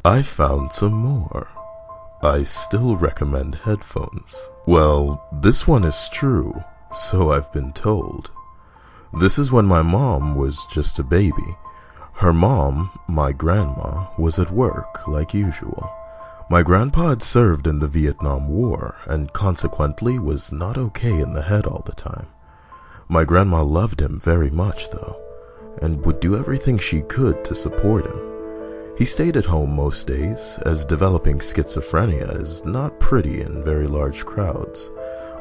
I found some more. I still recommend headphones. Well, this one is true, so I've been told. This is when my mom was just a baby. Her mom, my grandma, was at work like usual. My grandpa had served in the Vietnam War and consequently was not okay in the head all the time. My grandma loved him very much though, and would do everything she could to support him. He stayed at home most days, as developing schizophrenia is not pretty in very large crowds.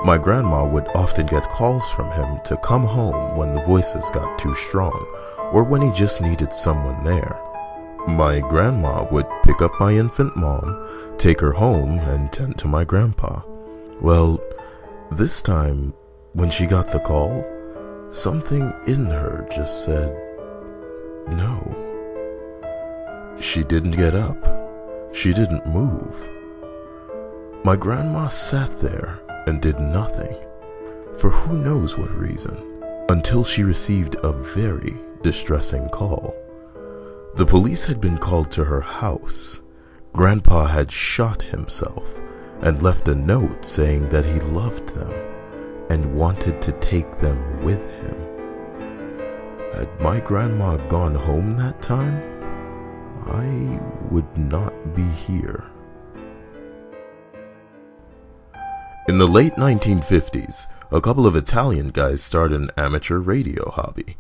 My grandma would often get calls from him to come home when the voices got too strong, or when he just needed someone there. My grandma would pick up my infant mom, take her home, and tend to my grandpa. Well, this time, when she got the call, something in her just said, no. She didn't get up. She didn't move. My grandma sat there and did nothing, for who knows what reason, until she received a very distressing call. The police had been called to her house. Grandpa had shot himself and left a note saying that he loved them and wanted to take them with him. Had my grandma gone home that time, I would not be here. In the late 1950s, a couple of Italian guys started an amateur radio hobby.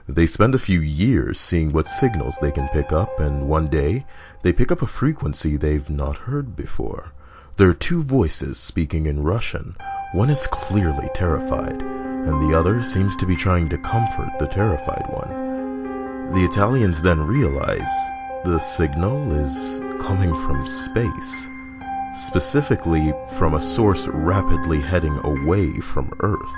They spend a few years seeing what signals they can pick up, and one day, they pick up a frequency they've not heard before. There are two voices speaking in Russian. One is clearly terrified, and the other seems to be trying to comfort the terrified one. The Italians then realize the signal is coming from space, specifically from a source rapidly heading away from Earth.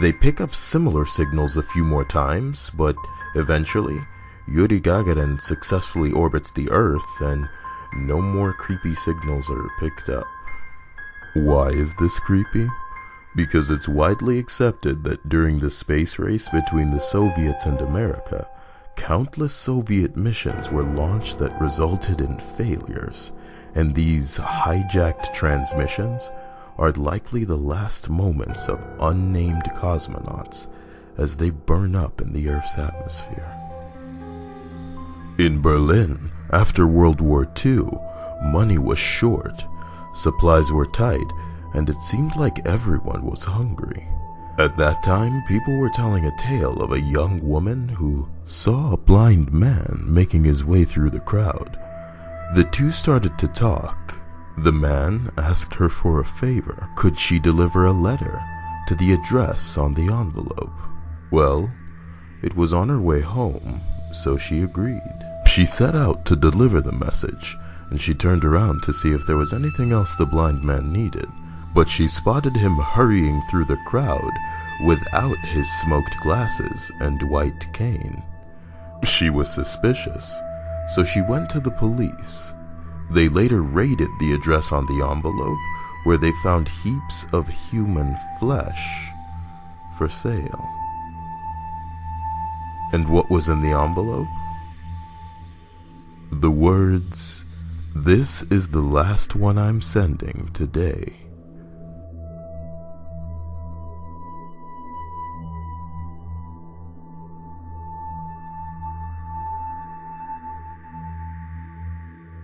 They pick up similar signals a few more times, but eventually, Yuri Gagarin successfully orbits the Earth and no more creepy signals are picked up. Why is this creepy? Because it's widely accepted that during the space race between the Soviets and America, countless Soviet missions were launched that resulted in failures, and these hijacked transmissions are likely the last moments of unnamed cosmonauts as they burn up in the Earth's atmosphere. In Berlin, after World War II, money was short, supplies were tight, and it seemed like everyone was hungry. At that time, people were telling a tale of a young woman who saw a blind man making his way through the crowd. The two started to talk. The man asked her for a favor. Could she deliver a letter to the address on the envelope? Well, it was on her way home, so she agreed. She set out to deliver the message, and she turned around to see if there was anything else the blind man needed. But she spotted him hurrying through the crowd without his smoked glasses and white cane. She was suspicious, so she went to the police. They later raided the address on the envelope, where they found heaps of human flesh for sale. And what was in the envelope? The words, "This is the last one I'm sending today."